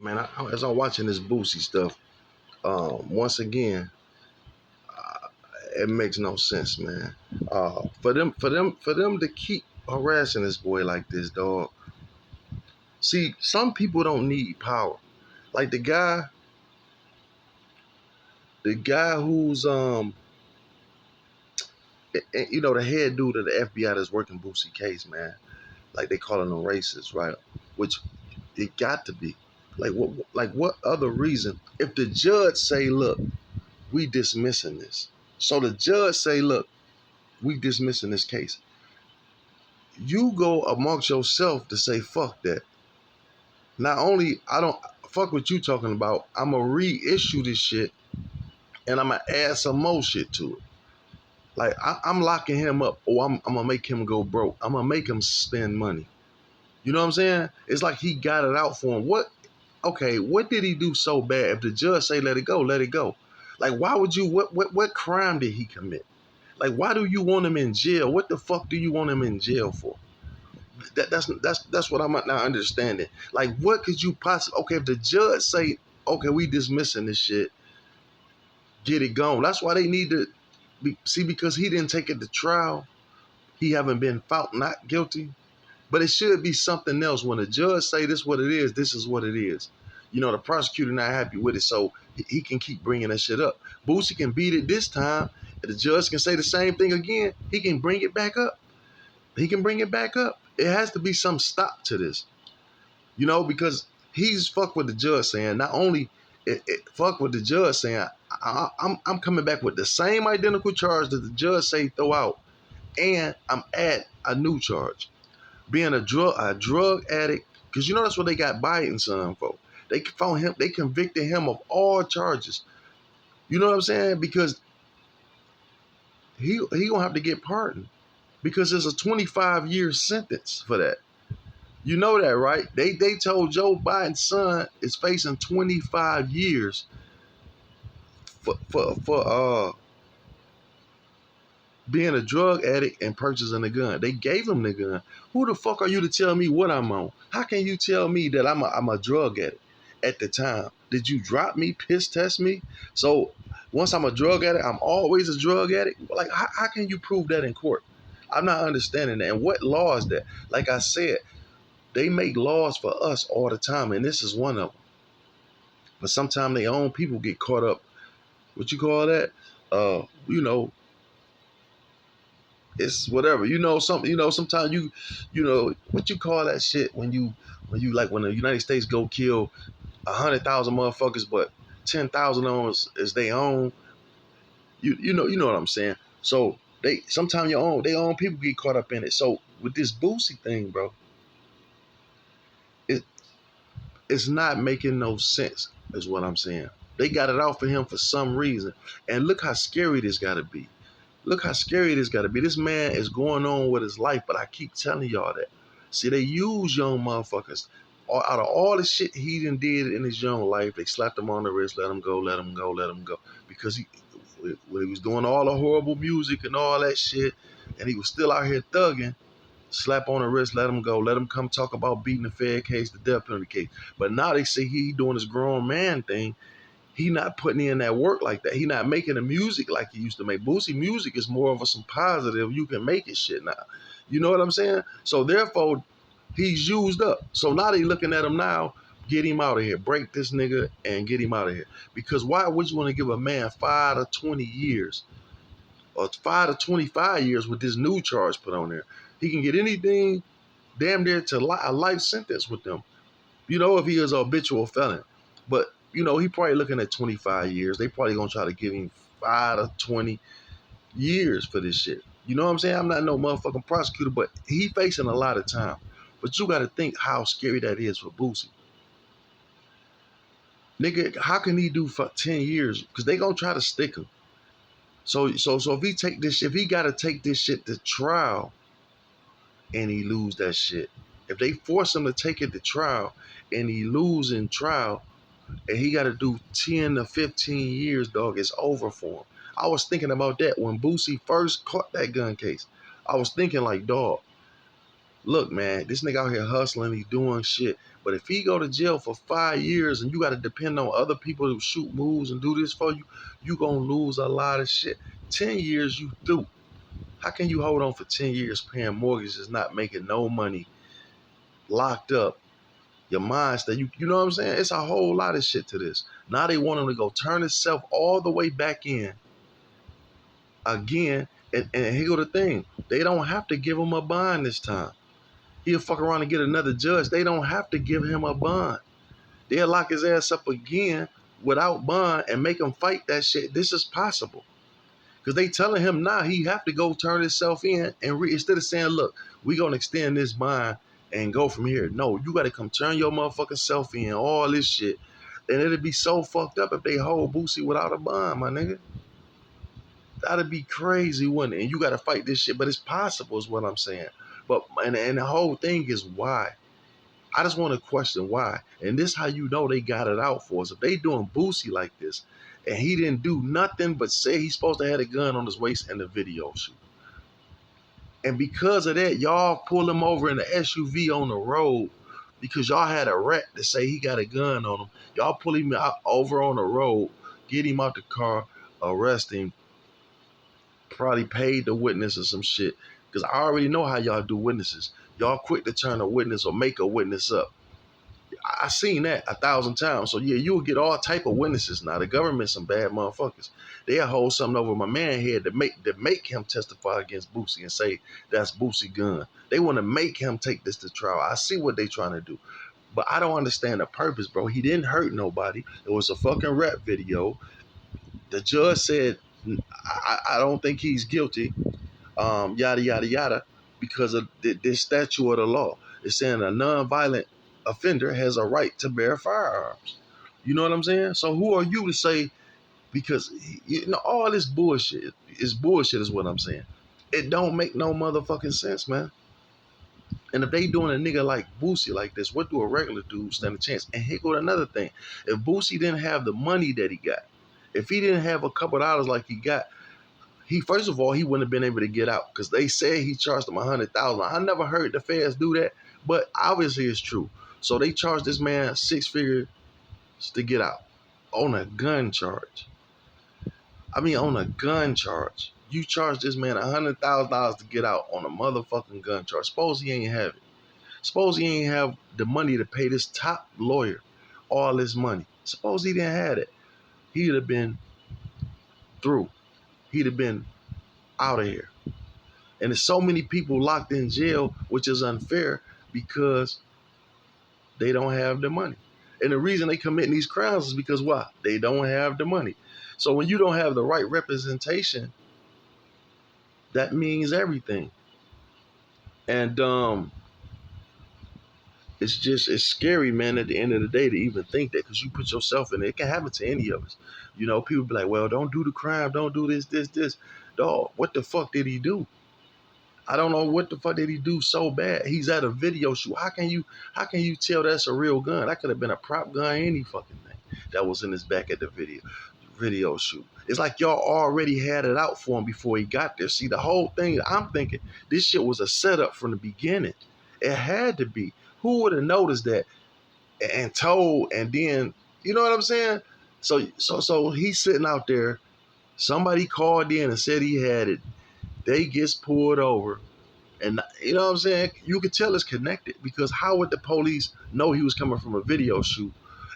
Man, as I'm watching this Boosie stuff, once again, it makes no sense, man. For them to keep harassing this boy like this, dog. See, some people don't need power. Like the guy who's the head dude of the FBI that's working Boosie case, man. Like they calling them racist, right? Which it got to be. Like what other reason? If the judge say, look, we dismissing this. So the judge say, look, we dismissing this case. You go amongst yourself to say fuck that. Not only I don't fuck what you talking about, I'm gonna reissue this shit and I'm gonna add some more shit to it. Like I'm locking him up, or I'm gonna make him go broke. I'm gonna make him spend money. You know what I'm saying? It's like he got it out for him. What? Okay, what did he do so bad? If the judge say let it go, let it go. Like, why would you? What crime did he commit? Like, why do you want him in jail? What the fuck do you want him in jail for? That's what I'm not understanding. Like, what could you possibly? Okay, if the judge say, okay, we dismissing this shit, get it gone. That's why they need to see, because he didn't take it to trial. He haven't been found not guilty. But it should be something else. When a judge say this is what it is, this is what it is. The prosecutor not happy with it, so he can keep bringing that shit up. Boosie can beat it this time. If the judge can say the same thing again, he can bring it back up. He can bring it back up. It has to be some stop to this. Because he's fuck with the judge saying, not only fuck with the judge saying, I'm coming back with the same identical charge that the judge say throw out, and I'm add a new charge. Being a drug addict, because that's what they got Biden's son for. They found him, they convicted him of all charges. You know what I'm saying? Because he gonna have to get pardoned, because there's a 25-year sentence for that. You know that, right? They told Joe Biden's son is facing 25 years for being a drug addict and purchasing a gun. They gave him the gun. Who the fuck are you to tell me what I'm on? How can you tell me that I'm a drug addict at the time? Did you drop me, piss test me? So once I'm a drug addict, I'm always a drug addict? Like, how can you prove that in court? I'm not understanding that. And what law is that? Like I said, they make laws for us all the time, and this is one of them. But sometimes their own people get caught up. What you call that? Uh, you know, it's whatever. Sometimes what you call that shit when the United States go kill 100,000 motherfuckers, but 10,000 of them is their own. You know what I'm saying. So they sometimes their own people get caught up in it. So with this Boosie thing, bro, it it's not making no sense, is what I'm saying. They got it out for him for some reason, and look how scary this got to be. Look how scary this got to be. This man is going on with his life, but I keep telling y'all that. See, they use young motherfuckers. Out of all the shit he done did in his young life, they slapped him on the wrist, let him go, let him go, let him go. Because when he was doing all the horrible music and all that shit, and he was still out here thugging, slap on the wrist, let him go, let him come talk about beating the Fed case, the death penalty case. But now they say he doing this grown man thing. He not putting in that work like that. He not making the music like he used to make. Boosie music is more of some positive, you can make it shit now. You know what I'm saying? So therefore, he's used up. So now they looking at him now, get him out of here. Break this nigga and get him out of here. Because why would you want to give a man 5 to 20 years or 5 to 25 years with this new charge put on there? He can get anything damn near to a life sentence with them. If he is a habitual felon. But he probably looking at 25 years. They probably gonna try to give him 5 to 20 years for this shit. You know what I'm saying? I'm not no motherfucking prosecutor, but he facing a lot of time. But you gotta think how scary that is for Boosie. Nigga, how can he do for 10 years? Because they gonna try to stick him. So if he gotta take this shit to trial and he lose that shit. If they force him to take it to trial and he lose in trial, and he got to do 10 to 15 years, dog, it's over for him. I was thinking about that when Boosie first caught that gun case. I was thinking like, dog, look, man, this nigga out here hustling, he doing shit, But if he go to jail for 5 years and you got to depend on other people to shoot moves and do this for you, you gonna lose a lot of shit. 10 years you through. How can you hold on for 10 years paying mortgages, not making no money, locked up? Your mindset, you know what I'm saying? It's a whole lot of shit to this. Now they want him to go turn himself all the way back in again. And here go the thing. They don't have to give him a bond this time. He'll fuck around and get another judge. They don't have to give him a bond. They'll lock his ass up again without bond and make him fight that shit. This is possible. Because they telling him now he have to go turn himself in and instead of saying, look, we going to extend this bond and go from here. No, you got to come turn your motherfucking self in, all this shit. And it'd be so fucked up if they hold Boosie without a bond, my nigga. That'd be crazy, wouldn't it? And you got to fight this shit. But it's possible is what I'm saying. But and the whole thing is why. I just want to question why. And this how you know they got it out for us. If they doing Boosie like this, and he didn't do nothing but say he's supposed to have a gun on his waist in the video shoot. And because of that, y'all pull him over in the SUV on the road because y'all had a rat to say he got a gun on him. Y'all pull him out over on the road, get him out the car, arrest him, probably paid the witness or some shit. Because I already know how y'all do witnesses. Y'all quick to turn a witness or make a witness up. I seen that 1,000 times. So yeah, you'll get all type of witnesses now. The government some bad motherfuckers. They'll hold something over my man head to make him testify against Boosie and say that's Boosie gun. They want to make him take this to trial. I see what they trying to do. But I don't understand the purpose, bro. He didn't hurt nobody. It was a fucking rap video. The judge said, I don't think he's guilty. Yada, yada, yada, because of this statute of the law. It's saying a nonviolent offender has a right to bear firearms. You know what I'm saying? So who are you to say, because all this bullshit is bullshit is what I'm saying. It don't make no motherfucking sense, man. And if they doing a nigga like Boosie like this, what do a regular dude stand a chance? And here go another thing. If Boosie didn't have the money that he got, if he didn't have a couple dollars like he got, he first of all, he wouldn't have been able to get out because they said he charged him $100,000. I never heard the feds do that, but obviously it's true. So they charged this man 6 figures to get out on a gun charge. I mean, on a gun charge. You charge this man $100,000 to get out on a motherfucking gun charge. Suppose he ain't have it. Suppose he ain't have the money to pay this top lawyer all this money. Suppose he didn't have it. He'd have been through. He'd have been out of here. And there's so many people locked in jail, which is unfair because they don't have the money. And the reason they commit these crimes is because why? They don't have the money. So when you don't have the right representation, that means everything. And it's scary, man, at the end of the day to even think that, because you put yourself in it. It can happen to any of us. You know, people be like, well, don't do the crime, don't do this. Dog, what the fuck did he do? I don't know what the fuck did he do so bad. He's at a video shoot. How can you tell that's a real gun? That could have been a prop gun, any fucking thing that was in his back at the video shoot. It's like y'all already had it out for him before he got there. See, the whole thing, I'm thinking this shit was a setup from the beginning. It had to be. Who would have noticed that and told, and then, you know what I'm saying? So he's sitting out there. Somebody called in and said he had it. They gets pulled over. And you know what I'm saying? You could tell it's connected, because how would the police know he was coming from a video shoot?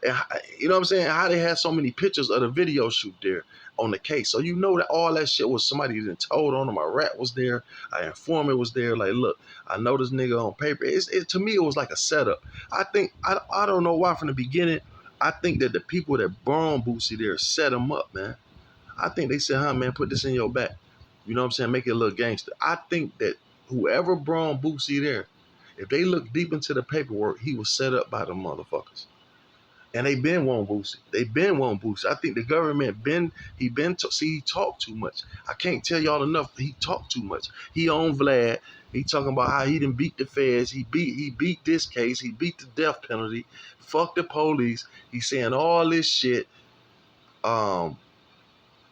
And you know what I'm saying? How they had so many pictures of the video shoot there on the case. So you know that all that shit was somebody that told on him. A rat was there. An informant was there. Like, look, I know this nigga on paper. To me, it was like a setup. I think, I don't know why from the beginning, I think that the people that burned Boosie there set him up, man. I think they said, man, put this in your back. You know what I'm saying? Make it a little gangster. I think that whoever brought Boosie there, if they look deep into the paperwork, he was set up by the motherfuckers. And they been want Boosie. They been want Boosie. I think the government he talked too much. I can't tell y'all enough. He talked too much. He on Vlad. He talking about how he didn't beat the feds. He beat this case. He beat the death penalty. Fuck the police. He's saying all this shit.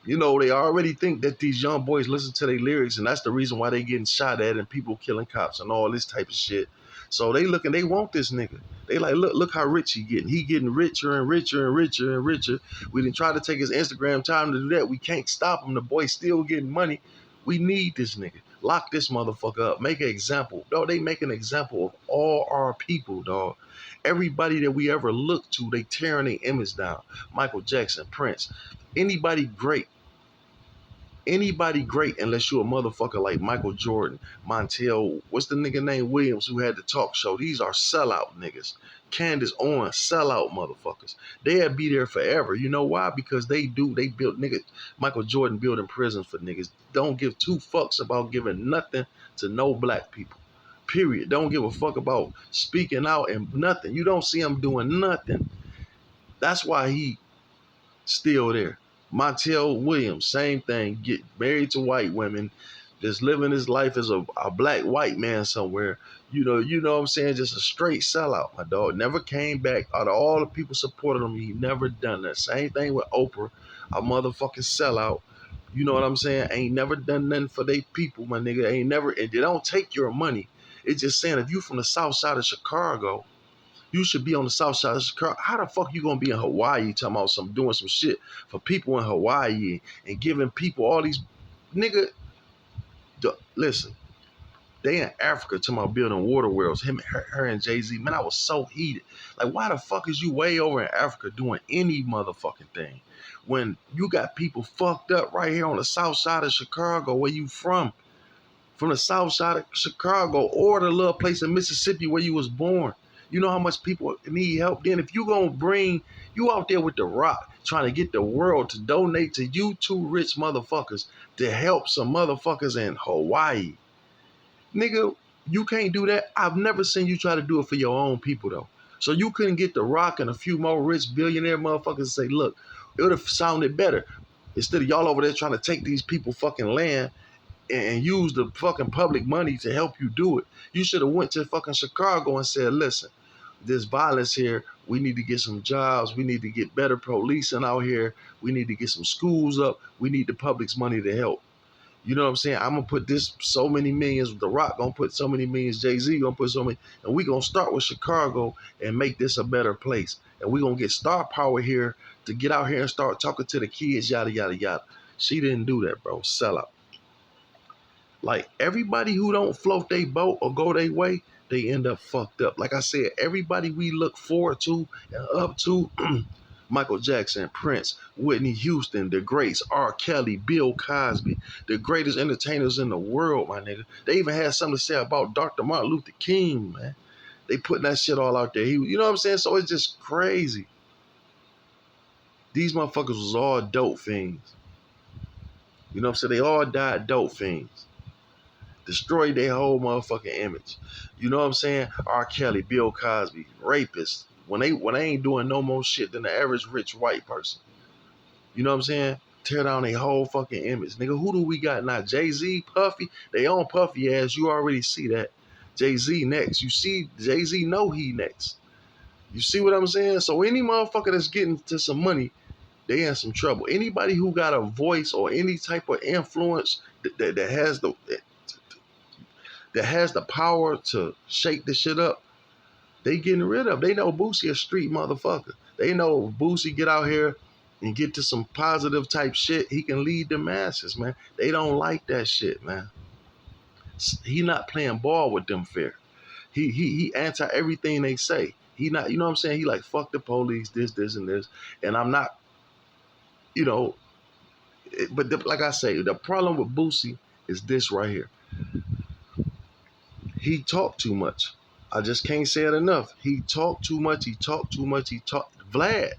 You know, they already think that these young boys listen to their lyrics, and that's the reason why they getting shot at and people killing cops and all this type of shit. So they want this nigga. They like, look how rich he getting. He getting richer and richer and richer and richer. We didn't try to take his Instagram time to do that. We can't stop him. The boy still getting money. We need this nigga. Lock this motherfucker up. Make an example. Dog, they make an example of all our people, dog. Everybody that we ever looked to, they tearing their image down. Michael Jackson, Prince, anybody great. Anybody great unless you a motherfucker like Michael Jordan, Montel, what's the nigga named Williams who had the talk show? These are sellout niggas. Candace Owens, sellout motherfuckers. They'll be there forever. You know why? Because they built niggas. Michael Jordan building prisons for niggas. Don't give two fucks about giving nothing to no black people. Period. Don't give a fuck about speaking out and nothing. You don't see him doing nothing. That's why he still there. Montel Williams, same thing. Get married to white women, just living his life as a black white man somewhere. You know what I'm saying? Just a straight sellout, my dog. Never came back. Out of all the people supporting him, he never done that. Same thing with Oprah, a motherfucking sellout. You know what I'm saying? Ain't never done nothing for they people, my nigga. Ain't never, and they don't take your money. It's just saying, if you from the south side of Chicago, you should be on the south side of Chicago. How the fuck you gonna be in Hawaii talking about doing some shit for people in Hawaii and giving people all these nigga? Listen, they in Africa talking about building water wells. Her and Jay-Z. Man, I was so heated. Like, why the fuck is you way over in Africa doing any motherfucking thing when you got people fucked up right here on the south side of Chicago? Where you from the south side of Chicago, or the little place in Mississippi where you was born? You know how much people need help. Then if you gonna bring you out there with the rock trying to get the world to donate to you two rich motherfuckers to help some motherfuckers in Hawaii, nigga, you can't do that. I've never seen you try to do it for your own people though. So you couldn't get the rock and a few more rich billionaire motherfuckers and say, look, it would have sounded better instead of y'all over there trying to take these people fucking land and use the fucking public money to help you do it. You should have went to fucking Chicago and said, listen, this violence here, we need to get some jobs. We need to get better policing out here. We need to get some schools up. We need the public's money to help. You know what I'm saying? I'm going to put this so many millions. The Rock going to put so many millions. Jay-Z going to put so many. And we going to start with Chicago and make this a better place. And we going to get star power here to get out here and start talking to the kids, yada, yada, yada. She didn't do that, bro. Sellout. Like, everybody who don't float their boat or go their way, they end up fucked up. Like I said, everybody we look forward to and up to, Michael Jackson, Prince, Whitney Houston, the greats, R. Kelly, Bill Cosby, the greatest entertainers in the world, my nigga. They even had something to say about Dr. Martin Luther King, man. They putting that shit all out there. You know what I'm saying? So it's just crazy. These motherfuckers was all dope fiends. You know what I'm saying? They all died dope fiends. Destroyed their whole motherfucking image. You know what I'm saying? R. Kelly, Bill Cosby, rapists. When they ain't doing no more shit than the average rich white person. You know what I'm saying? Tear down their whole fucking image. Nigga, who do we got now? Jay-Z, Puffy? They own Puffy ass. You already see that. Jay-Z next. You see, Jay-Z know he next. You see what I'm saying? So any motherfucker that's getting to some money, they in some trouble. Anybody who got a voice or any type of influence that has the power to shake the shit up, they getting rid of. They know Boosie a street motherfucker. They know if Boosie get out here and get to some positive type shit, he can lead the masses, man. They don't like that shit, man. He not playing ball with them fair. He anti everything they say. He not, you know what I'm saying? He like, fuck the police, this, and this. And I'm not, you know, but like I say, the problem with Boosie is this right here. He talked too much. I just can't say it enough. He talked too much. Vlad.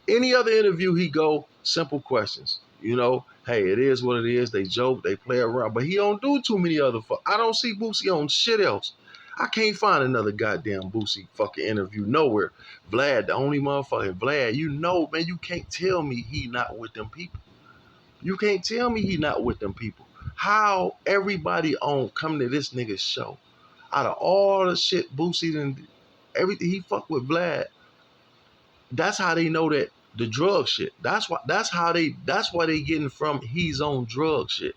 Any other interview he go, simple questions. You know, hey, it is what it is. They joke, they play around. But he don't do too many other I don't see Boosie on shit else. I can't find another goddamn Boosie fucking interview nowhere. Vlad, the only motherfucking Vlad, you know, man, you can't tell me he not with them people. You can't tell me he not with them people. How everybody on coming to this nigga's show, out of all the shit Boosie and everything he fucked with Vlad, that's how they know that the drug shit. That's why they getting from he's on drug shit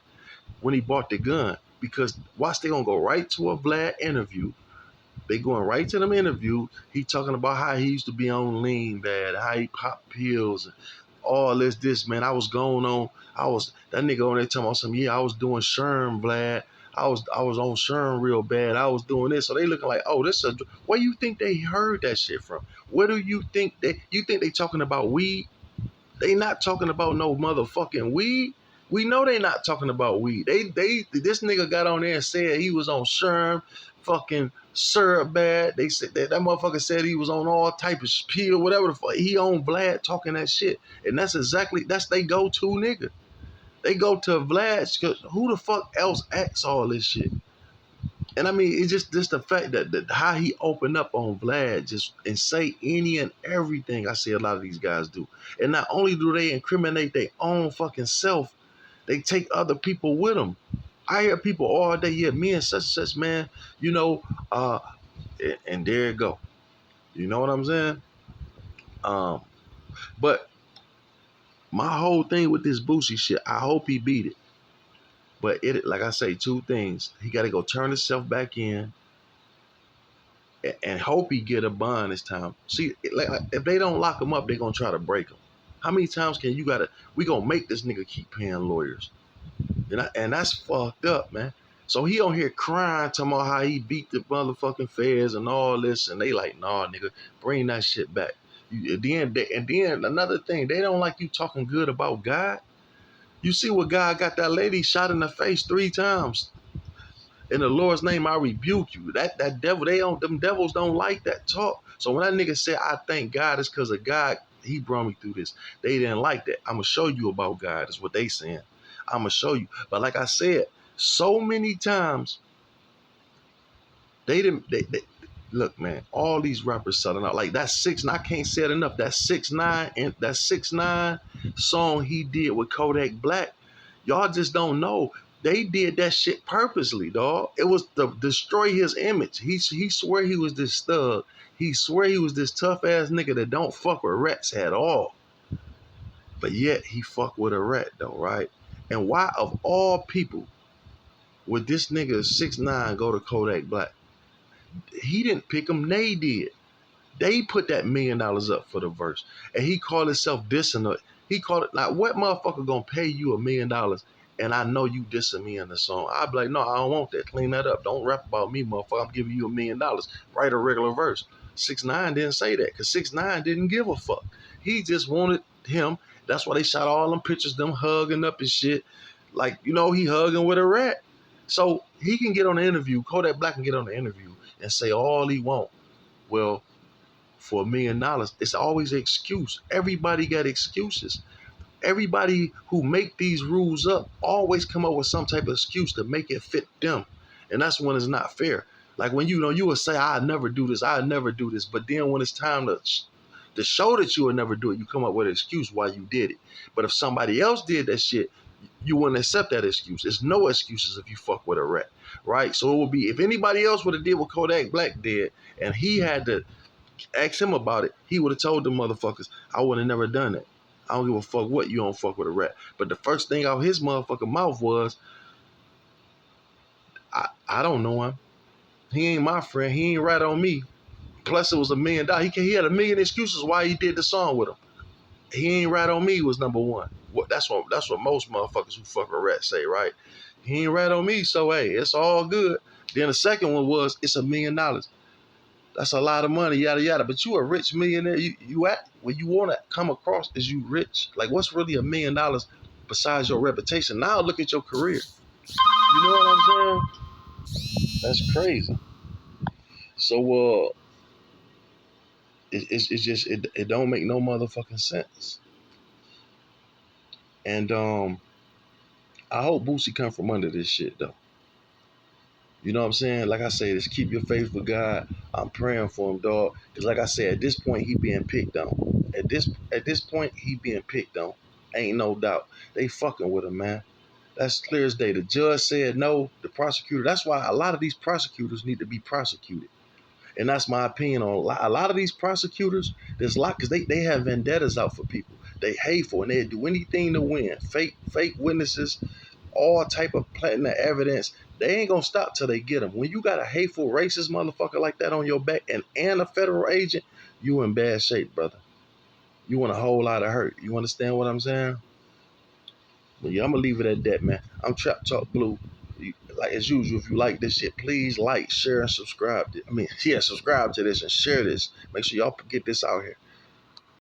when he bought the gun. Because watch, they gonna go right to a Vlad interview. They going right to them interview. He talking about how he used to be on lean bad, how he popped pills, and all this, man. I was going on. I was that nigga on there talking about some. Yeah, I was doing Sherm, Vlad. I was on Sherm real bad. I was doing this. So they looking like, oh, this is. Where you think they heard that shit from? Where do you think they? You think they talking about weed? They not talking about no motherfucking weed. We know they not talking about weed. This nigga got on there and said he was on Sherm, fucking syrup bad. They said that motherfucker said he was on all type of pill, whatever the fuck. He on Vlad talking that shit. And that's they go-to nigga. They go to Vlad because who the fuck else acts all this shit? And I mean, it's just the fact that how he opened up on Vlad just and say any and everything I see a lot of these guys do. And not only do they incriminate their own fucking self, they take other people with them. I hear people all day, yeah, me and such, man, you know, and there you go. You know what I'm saying? But my whole thing with this Boosie shit, I hope he beat it. But it, like I say, two things. He got to go turn himself back in and hope he get a bond this time. See, like if they don't lock him up, they're going to try to break him. How many times can you we going to make this nigga keep paying lawyers? And that's fucked up, man. So he on here crying, talking about how he beat the motherfucking feds and all this. And they like, nah, nigga, bring that shit back. And then another thing, they don't like you talking good about God. You see what God got that lady shot in the face 3 times. In the Lord's name, I rebuke you. That devil, them devils don't like that talk. So when that nigga said, I thank God, it's because of God, he brought me through this. They didn't like that. I'm going to show you about God, is what they saying. I'm going to show you. But like I said, so many times, they look, man, all these rappers selling out. Like that 6ix9ine, I can't say it enough. That 6ix9ine and that 6ix9ine song he did with Kodak Black, y'all just don't know. They did that shit purposely, dog. It was to destroy his image. He swear he was this thug. He swear he was this tough ass nigga that don't fuck with rats at all. But yet he fuck with a rat though, right? And why of all people would this nigga 6ix9ine go to Kodak Black? He didn't pick him, they did. They put that $1 million up for the verse. And he called himself dissing. He called it, like, what motherfucker gonna pay you $1 million and I know you dissing me in the song? I'd be like, no, I don't want that. Clean that up. Don't rap about me, motherfucker. I'm giving you $1 million. Write a regular verse. 6ix9ine didn't say that because 6ix9ine didn't give a fuck. He just wanted him. That's why they shot all them pictures, them hugging up and shit. Like, you know, he hugging with a rat. So he can get on the interview. Kodak Black can get on the interview and say all he want. Well, for $1 million, it's always an excuse. Everybody got excuses. Everybody who make these rules up always come up with some type of excuse to make it fit them. And that's when it's not fair. Like when you will say, I'll never do this, I'll never do this. But then when it's time to show that you will never do it, you come up with an excuse why you did it. But if somebody else did that shit, you wouldn't accept that excuse. There's no excuses if you fuck with a rat, right? So it would be, if anybody else would have did what Kodak Black did, and he had to ask him about it, he would have told them motherfuckers, I would have never done it. I don't give a fuck what, you don't fuck with a rat. But the first thing out his motherfucking mouth was, I don't know him. He ain't my friend. He ain't rat on me. Plus it was $1 million. He had 1 million excuses why he did the song with him. He ain't rat on me was number one. That's what most motherfuckers who fuck with rats say, right? He ain't rat on me, so hey, it's all good. Then the second one was, it's $1 million. That's a lot of money, yada yada. But you a rich millionaire. You at when you want to come across as you rich. Like, what's really $1 million besides your reputation? Now look at your career. You know what I'm saying? That's crazy. So it's just it don't make no motherfucking sense. And I hope Boosie come from under this shit though. You know what I'm saying? Like I say, just keep your faith with God. I'm praying for him, dog. Because like I said, at this point, he being picked on. At this point, he being picked on. Ain't no doubt. They fucking with him, man. That's clear as day. The judge said no. The prosecutor. That's why a lot of these prosecutors need to be prosecuted. And that's my opinion on a lot of these prosecutors. There's a lot because they have vendettas out for people. They hateful and they do anything to win. Fake witnesses, all type of planting the evidence. They ain't gonna stop till they get them. When you got a hateful, racist motherfucker like that on your back and a federal agent, you in bad shape, brother. You want a whole lot of hurt. You understand what I'm saying? But yeah, I'm gonna leave it at that, man. I'm Trap Talk Blue. Like as usual, if you like this shit, please like, share, and subscribe. I mean, yeah, subscribe to this and share this. Make sure y'all get this out here.